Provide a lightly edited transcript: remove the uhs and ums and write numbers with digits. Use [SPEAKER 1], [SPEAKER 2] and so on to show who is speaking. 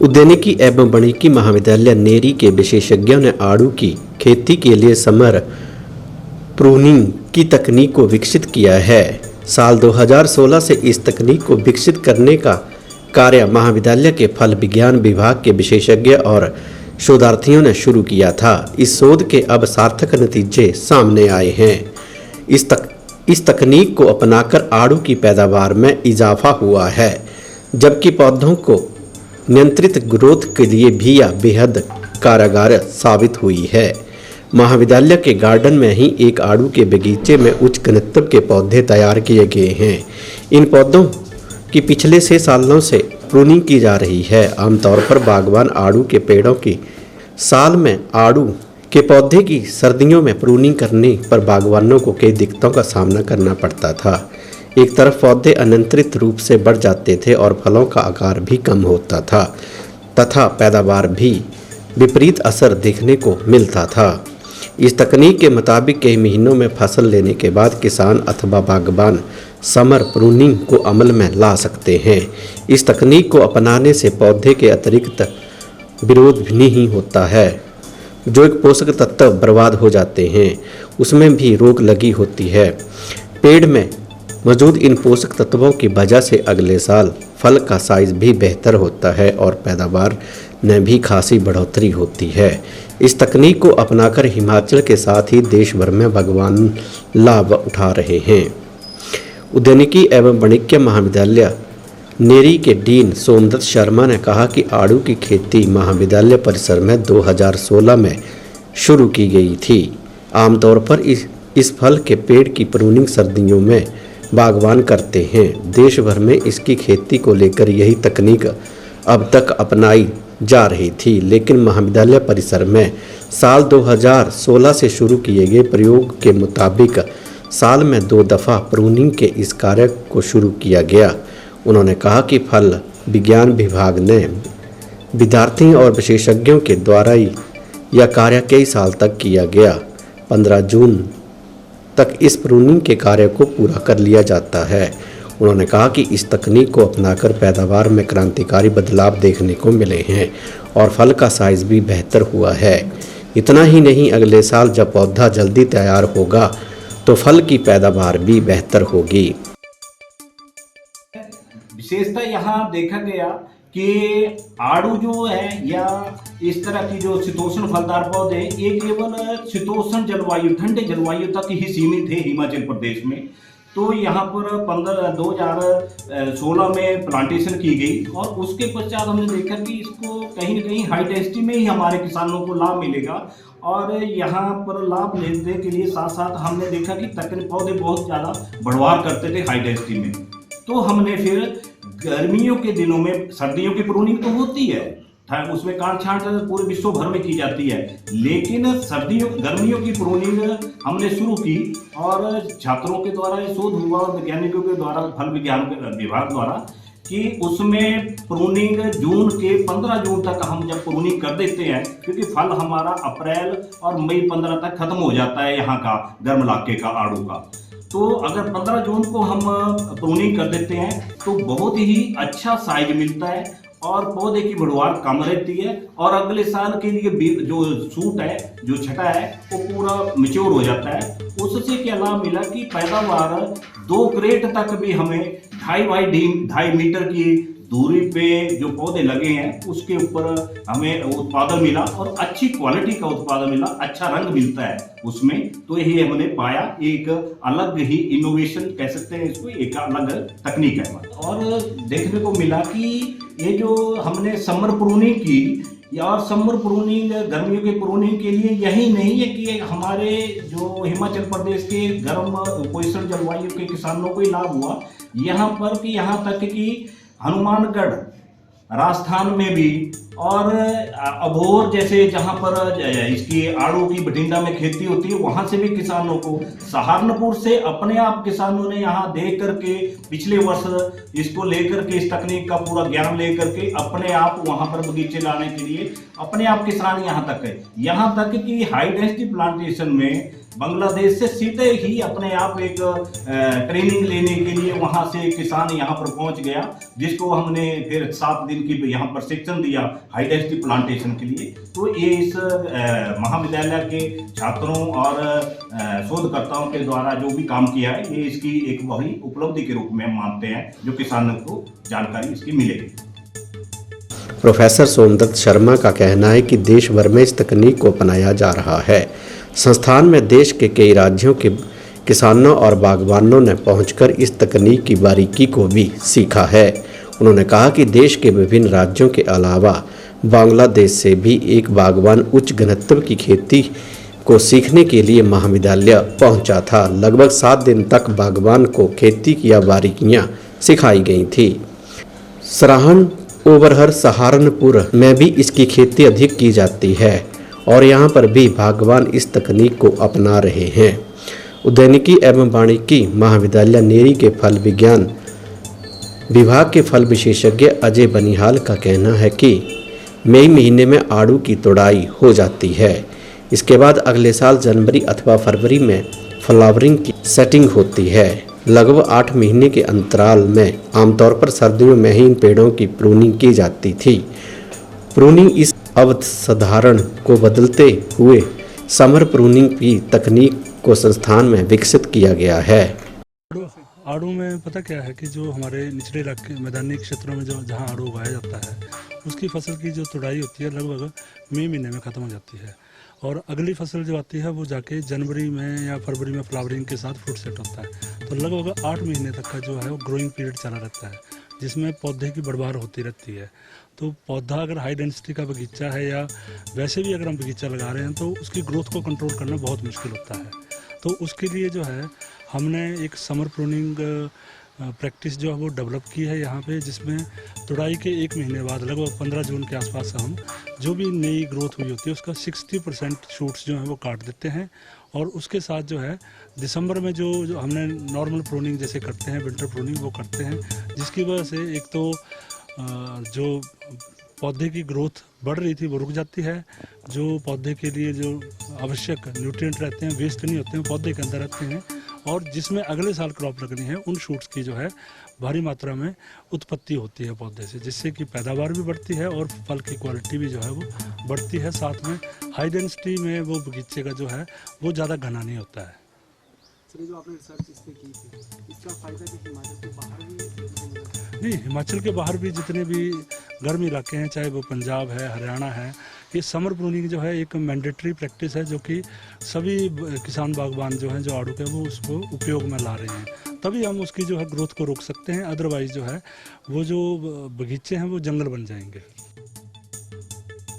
[SPEAKER 1] उद्यानिकी एवं वानिकी महाविद्यालय नेरी के विशेषज्ञों ने आड़ू की खेती के लिए समर प्रूनिंग की तकनीक को विकसित किया है। साल 2016 से इस तकनीक को विकसित करने का कार्य महाविद्यालय के फल विज्ञान विभाग के विशेषज्ञ और शोधार्थियों ने शुरू किया था। इस शोध के अब सार्थक नतीजे सामने आए हैं। इस तकनीक को अपनाकर आड़ू की पैदावार में इजाफा हुआ है, जबकि पौधों को नियंत्रित ग्रोथ के लिए भी यह बेहद कारगर साबित हुई है। महाविद्यालय के गार्डन में ही एक आड़ू के बगीचे में उच्च घनत्व के पौधे तैयार किए गए हैं। इन पौधों की पिछले 6 सालों से प्रूनिंग की जा रही है। आमतौर पर बागवान आड़ू के पेड़ों की साल में आड़ू के पौधे की सर्दियों में प्रूनिंग करने पर बागवानों को कई दिक्कतों का सामना करना पड़ता था। एक तरफ पौधे अनियंत्रित रूप से बढ़ जाते थे और फलों का आकार भी कम होता था तथा पैदावार भी विपरीत असर देखने को मिलता था। इस तकनीक के मुताबिक कई महीनों में फसल लेने के बाद किसान अथवा बागबान समर प्रूनिंग को अमल में ला सकते हैं। इस तकनीक को अपनाने से पौधे के अतिरिक्त विरोध भी नहीं होता है, जो एक पोषक तत्व बर्बाद हो जाते हैं, उसमें भी रोग लगी होती है। पेड़ में मौजूद इन पोषक तत्वों की वजह से अगले साल फल का साइज भी बेहतर होता है और पैदावार में भी खासी बढ़ोतरी होती है। इस तकनीक को अपनाकर हिमाचल के साथ ही देश भर में बागवान लाभ उठा रहे हैं। उद्यानिकी एवं वानिकी महाविद्यालय नेरी के डीन सोमदत्त शर्मा ने कहा कि आड़ू की खेती महाविद्यालय परिसर में 2016 में शुरू की गई थी। आमतौर पर इस फल के पेड़ की प्रूनिंग सर्दियों में बागवान करते हैं। देश भर में इसकी खेती को लेकर यही तकनीक अब तक अपनाई जा रही थी, लेकिन महाविद्यालय परिसर में साल 2016 से शुरू किए गए प्रयोग के मुताबिक साल में 2 दफ़ा प्रूनिंग के इस कार्य को शुरू किया गया। उन्होंने कहा कि फल विज्ञान विभाग ने विद्यार्थियों और विशेषज्ञों के द्वारा यह कार्य कई साल तक किया गया। 15 जून तक इस प्रूनिंग के कार्य को पूरा कर लिया जाता है। उन्होंने कहा कि इस तकनीक को अपनाकर पैदावार में क्रांतिकारी बदलाव देखने को मिले हैं और फल का साइज भी बेहतर हुआ है। इतना ही नहीं, अगले साल जब पौधा जल्दी तैयार होगा तो फल की पैदावार भी बेहतर होगी।
[SPEAKER 2] विशेषता यहाँ देखा गया कि आड़ू जो है या इस तरह की जो शीतोष्ण फलदार पौधे ये केवल शीतोष्ण जलवायु, ठंडे जलवायु तक ही सीमित है हिमाचल प्रदेश में। तो यहाँ पर 2016 में प्लांटेशन की गई और उसके पश्चात हमने देखा कि इसको कहीं न कहीं हाई डेंसिटी में ही हमारे किसानों को लाभ मिलेगा। और यहाँ पर लाभ लेने के लिए साथ साथ हमने देखा कि तकनीक पौधे बहुत ज़्यादा बढ़वार करते थे हाई डेंसिटी में। तो हमने फिर गर्मियों के दिनों में, सर्दियों की प्रूनिंग तो होती है, उसमें काट छांट पूरे विश्व भर में की जाती है, लेकिन गर्मियों की प्रूनिंग हमने शुरू की और छात्रों के द्वारा ये शोध हुआ, वैज्ञानिकों के द्वारा, फल विज्ञान विभाग द्वारा, कि उसमें प्रूनिंग जून के 15 जून तक हम जब प्रूनिंग कर देते हैं, क्योंकि फल हमारा अप्रैल और मई 15 तक खत्म हो जाता है यहाँ का गर्म इलाके का आड़ू का। तो अगर 15 जून को हम प्रूनिंग कर देते हैं तो बहुत ही अच्छा साइज मिलता है और पौधे की बढ़वार कम रहती है और अगले साल के लिए जो सूट है, जो छटा है, वो पूरा मैच्योर हो जाता है। उससे क्या लाभ मिला कि पैदावार 2 क्रेट तक भी हमें 2.5 मीटर की दूरी पे जो पौधे लगे हैं उसके ऊपर हमें उत्पादन मिला और अच्छी क्वालिटी का उत्पादन मिला, अच्छा रंग मिलता है उसमें। तो यही हमने पाया, एक अलग ही इनोवेशन कह सकते हैं इसको, एक अलग तकनीक है। और देखने को मिला कि ये जो हमने समर प्रूनिंग की, या समर प्रूनिंग गर्मियों के प्रूनिंग के लिए यही नहीं है कि हमारे जो हिमाचल प्रदेश के गर्म उपोष्ण जलवायु के किसानों को ही लाभ हुआ, यहाँ पर कि यहाँ तक कि हनुमानगढ़, राजस्थान में भी और अबोर जैसे जहाँ पर इसकी आड़ू की बठिंडा में खेती होती है, वहाँ से भी किसानों को, सहारनपुर से अपने आप किसानों ने यहाँ देख करके पिछले वर्ष इसको लेकर के, इस तकनीक का पूरा ज्ञान लेकर के अपने आप वहाँ पर बगीचे लाने के लिए अपने आप किसान यहाँ तक है। यहाँ तक कि हाई डेंसिटी प्लांटेशन में बांग्लादेश से सीधे ही अपने आप एक ट्रेनिंग लेने के लिए वहां से किसान यहाँ पर पहुंच गया, जिसको हमने फिर 7 दिन की यहाँ प्रशिक्षण दिया हाई डेंसिटी प्लांटेशन के लिए। तो ये इस महाविद्यालय के छात्रों और शोधकर्ताओं के द्वारा जो भी काम किया है, ये इसकी एक बड़ी उपलब्धि के रूप में हम मानते हैं, जो किसानों को जानकारी इसकी मिलेगी।
[SPEAKER 1] प्रोफेसर सोमदत्त शर्मा का कहना है कि देश भर में इस तकनीक को अपनाया जा रहा है। संस्थान में देश के कई राज्यों के किसानों और बागवानों ने पहुंचकर इस तकनीक की बारीकी को भी सीखा है। उन्होंने कहा कि देश के विभिन्न राज्यों के अलावा बांग्लादेश से भी एक बागवान उच्च घनत्व की खेती को सीखने के लिए महाविद्यालय पहुंचा था। लगभग 7 दिन तक बागवान को खेती की बारीकियां सिखाई गई थी। सराहन ओबरहर सहारनपुर में भी इसकी खेती अधिक की जाती है और यहाँ पर भी बागवान इस तकनीक को अपना रहे हैं। उद्यानिकी एवं वानिकी महाविद्यालय नेरी के फल विज्ञान विभाग के फल विशेषज्ञ अजय बनिहाल का कहना है कि मई महीने में आड़ू की तोड़ाई हो जाती है। इसके बाद अगले साल जनवरी अथवा फरवरी में फ्लावरिंग की सेटिंग होती है। लगभग 8 महीने के अंतराल में आमतौर पर सर्दियों में ही इन पेड़ों की प्रूनिंग की जाती थी। प्रूनिंग इस अवधारण को बदलते हुए समर प्रूनिंग की तकनीक को संस्थान में विकसित किया गया है।
[SPEAKER 3] आड़ू में पता क्या है कि जो हमारे निचले इलाके मैदानी क्षेत्रों में जो जहाँ आड़ू उगाया जाता है, उसकी फसल की जो तुड़ाई होती है लगभग मई महीने में ख़त्म हो जाती है और अगली फसल जो आती है वो जाके जनवरी में या फरवरी में फ्लावरिंग के साथ फ्रूट सेट होता है। तो लगभग 8 महीने तक का जो है वो ग्रोइंग पीरियड चला रहता है, जिसमें पौधे की बढ़वार होती रहती है। तो पौधा अगर हाई डेंसिटी का बगीचा है या वैसे भी अगर हम बगीचा लगा रहे हैं तो उसकी ग्रोथ को कंट्रोल करना बहुत मुश्किल होता है। तो उसके लिए जो है हमने एक समर प्रूनिंग प्रैक्टिस जो है वो डेवलप की है यहाँ पे, जिसमें तुड़ाई के 1 महीने बाद लगभग 15 जून के आसपास हम जो भी नई ग्रोथ हुई होती है उसका 60% शूट्स जो हैं वो काट देते हैं। और उसके साथ जो है दिसंबर में जो हमने नॉर्मल प्रूनिंग जैसे करते हैं, विंटर प्रूनिंग वो करते हैं, जिसकी वजह से एक तो जो पौधे की ग्रोथ बढ़ रही थी वो रुक जाती है। जो पौधे के लिए जो आवश्यक न्यूट्रिएंट रहते हैं, वेस्ट नहीं होते हैं, पौधे के अंदर रहते हैं। और जिसमें अगले साल क्रॉप लगनी है उन शूट्स की जो है भारी मात्रा में उत्पत्ति होती है पौधे से, जिससे कि पैदावार भी बढ़ती है और फल की क्वालिटी भी जो है वो बढ़ती है। साथ में हाई डेंसिटी में वो बगीचे का जो है वो ज़्यादा घना नहीं होता है।
[SPEAKER 4] सर, जो आपने रिसर्च इस पे की थी, इसका फायदा कि हिमाचल के बाहर भी
[SPEAKER 3] नहीं, हिमाचल के बाहर भी जितने भी गर्म इलाके हैं, चाहे वो पंजाब है, हरियाणा है, ये समर प्रूनिंग जो है एक मैंडेटरी प्रैक्टिस है, जो कि सभी किसान बागवान जो हैं जो आड़ू के वो उसको उपयोग में ला रहे हैं। तभी हम उसकी जो है ग्रोथ को रोक सकते हैं, अदरवाइज़ जो है वो जो बगीचे हैं वो जंगल बन जाएंगे।